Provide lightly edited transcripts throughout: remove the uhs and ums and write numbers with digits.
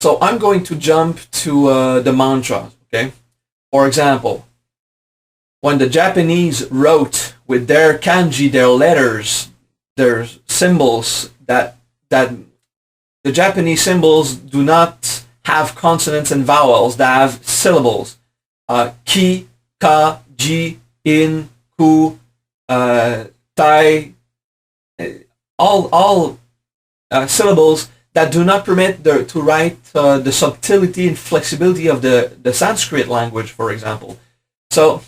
So I'm going to jump to the mantras, okay? For example, when the Japanese wrote with their kanji, their letters, their symbols, that the Japanese symbols do not have consonants and vowels, they have syllables. Ki, ka, ji, in, ku, tai, all syllables that do not permit to write the subtlety and flexibility of the Sanskrit language, for example. So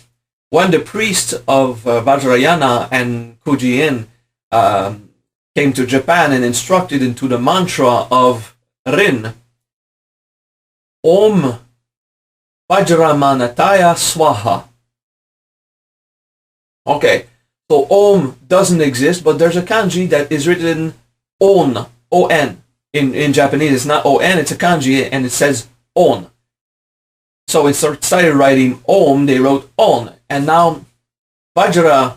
when the priest of Vajrayana and Kuji-In came to Japan and instructed into the mantra of Rin, Om Vajramanataya Swaha. Okay, so Om doesn't exist, but there's a kanji that is written On, O-N. In Japanese, it's not O-N, it's a kanji, and it says On. So instead of writing Om, they wrote On. And now, Vajra,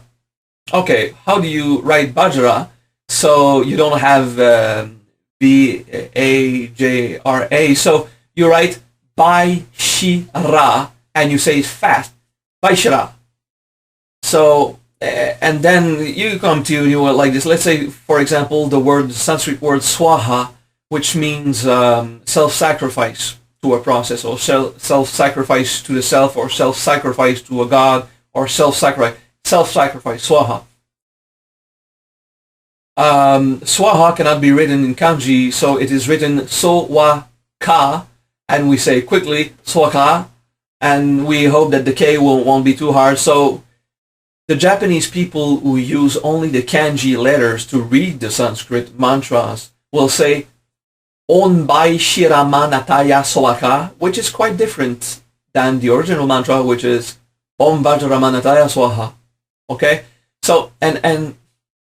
okay, how do you write Vajra? So you don't have V-A-J-R-A, so you write Vaishira, and you say it fast, Vaishira. So, and then you come to like this. Let's say, for example, the Sanskrit word Swaha, which means self-sacrifice to a process, or self-sacrifice to the self, or self-sacrifice to a god, or self-sacrifice, Swaha. Swaha cannot be written in kanji, so it is written So-wa-ka, and we say quickly Swaka, and we hope that the K won't be too hard. So the Japanese people who use only the kanji letters to read the Sanskrit mantras will say On Bai Shiramanataya Swaka, which is quite different than the original mantra, which is Om Vajramanataya Swaha. Okay? So, and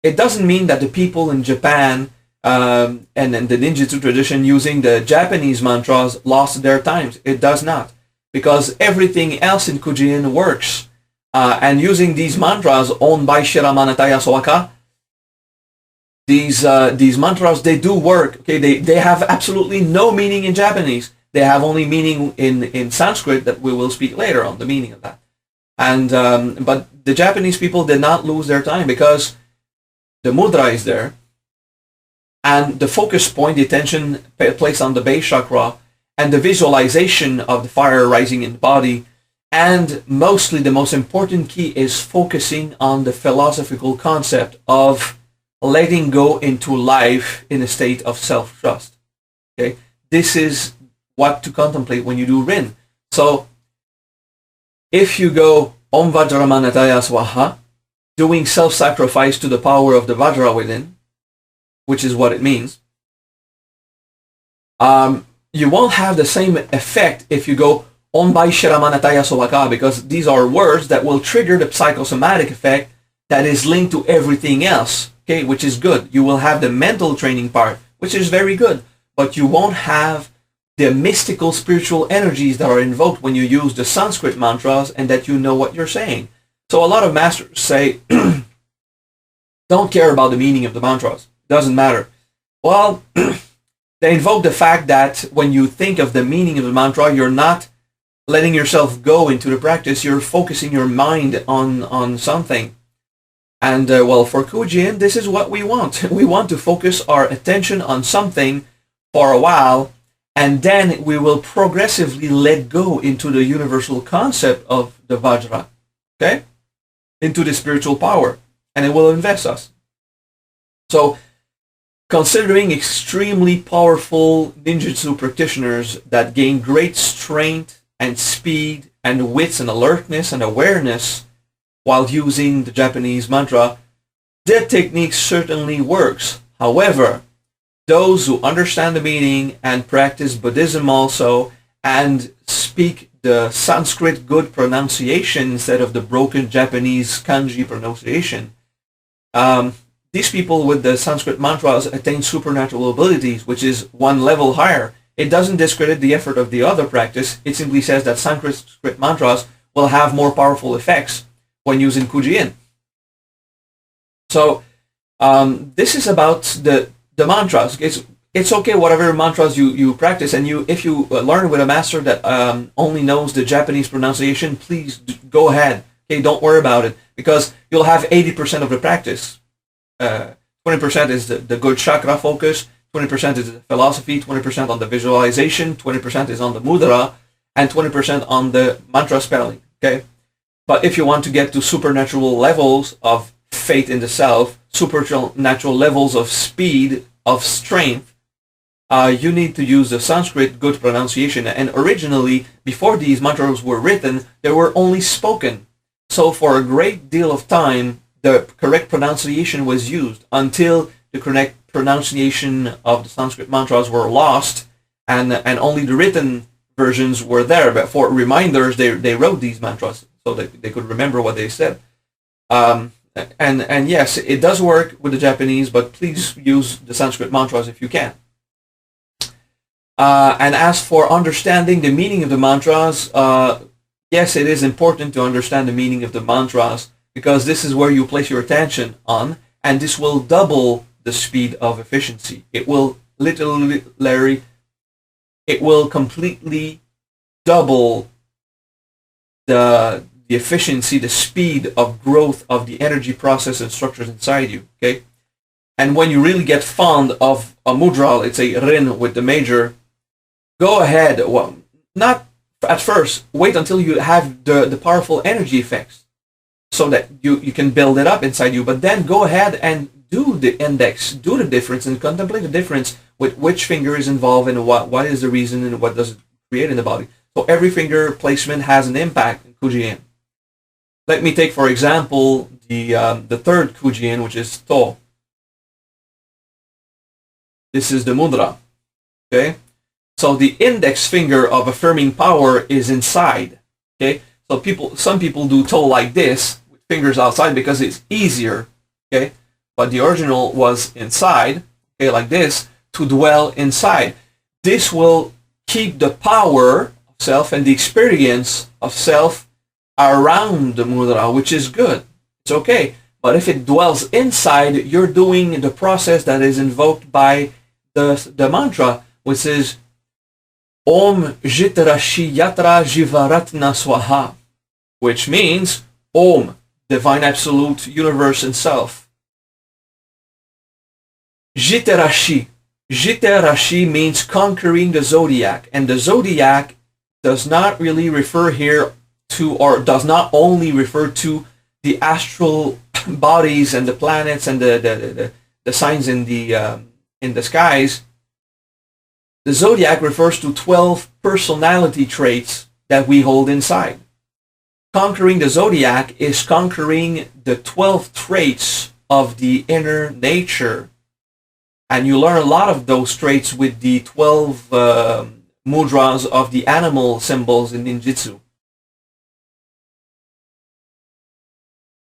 it doesn't mean that the people in Japan and the ninjutsu tradition using the Japanese mantras lost their times. It does not. Because everything else in Kuji-In works. And using these mantras, On Bai Shiramanataya Swaka, these mantras, they do work. Okay, they have absolutely no meaning in Japanese. They have only meaning in Sanskrit that we will speak later on, the meaning of that. And but the Japanese people did not lose their time because the mudra is there, and the focus point, the attention placed on the base chakra, and the visualization of the fire rising in the body, and mostly the most important key is focusing on the philosophical concept of letting go into life in a state of self-trust. Okay, this is what to contemplate when you do Rin. So if you go Om Vajramanataya Swaha, doing self-sacrifice to the power of the Vajra within, which is what it means, you won't have the same effect if you go Om Bai Shiramanataya Swaka, because these are words that will trigger the psychosomatic effect that is linked to everything else, okay, which is good. You will have the mental training part, which is very good, but you won't have the mystical spiritual energies that are invoked when you use the Sanskrit mantras and that you know what you're saying. So a lot of masters say, don't care about the meaning of the mantras. Doesn't matter. Well, they invoke the fact that when you think of the meaning of the mantra, you're not letting yourself go into the practice. You're focusing your mind on something. And well, for Kuji-In, this is what we want. We want to focus our attention on something for a while, and then we will progressively let go into the universal concept of the Vajra. Okay? Into the spiritual power, and it will invest us. So, considering extremely powerful ninjutsu practitioners that gain great strength and speed and wits and alertness and awareness while using the Japanese mantra, the technique certainly works. However, those who understand the meaning and practice Buddhism also and speak the Sanskrit good pronunciation instead of the broken Japanese kanji pronunciation, these people with the Sanskrit mantras attain supernatural abilities, which is one level higher. It doesn't discredit the effort of the other practice. It simply says that Sanskrit mantras will have more powerful effects when using Kuji-In. So this is about the mantras. it's okay whatever mantras you practice, and if you learn with a master that only knows the Japanese pronunciation, please go ahead. Okay, don't worry about it, because you'll have 80% of the practice. 20% is the good chakra focus, 20% is the philosophy, 20% on the visualization, 20% is on the mudra, and 20% on the mantra spelling. Okay, but if you want to get to supernatural levels of faith in the self, supernatural levels of speed, of strength, you need to use the Sanskrit good pronunciation. And originally, before these mantras were written, they were only spoken. So for a great deal of time, the correct pronunciation was used until the correct pronunciation of the Sanskrit mantras were lost, and only the written versions were there. But for reminders, they wrote these mantras so that they could remember what they said. And yes, it does work with the Japanese, but please use the Sanskrit mantras if you can. And as for understanding the meaning of the mantras, yes, it is important to understand the meaning of the mantras, because this is where you place your attention on, and this will double the speed of efficiency. It will literally, it will completely double the efficiency, the speed of growth of the energy process and structures inside you. Okay, and when you really get fond of a mudra, let's say Rin with the major, go ahead. Well, not at first. Wait until you have the powerful energy effects, so that you can build it up inside you. But then go ahead and do the index, do the difference, and contemplate the difference with which finger is involved and what is the reason and what does it create in the body. So every finger placement has an impact in Kuji-In. Let me take, for example, the third Kuji-In, which is To. This is the mudra. Okay, so the index finger of affirming power is inside. Okay, so some people do To like this with fingers outside because it's easier. Okay, but the original was inside. Okay, like this, to dwell inside. This will keep the power of self and the experience of self around the mudra, which is good. It's okay. But if it dwells inside, you're doing the process that is invoked by the mantra, which is Om Jitrashi Yatra Jivaratna Swaha, which means Om, Divine Absolute Universe and Self. Jitarashi. Jitarashi means conquering the zodiac, and the zodiac does not really refer here to, or does not only refer to, the astral bodies and the planets and the signs in the skies. The zodiac refers to 12 personality traits that we hold inside. Conquering the zodiac is conquering the 12 traits of the inner nature. And you learn a lot of those traits with the 12 mudras of the animal symbols in ninjutsu.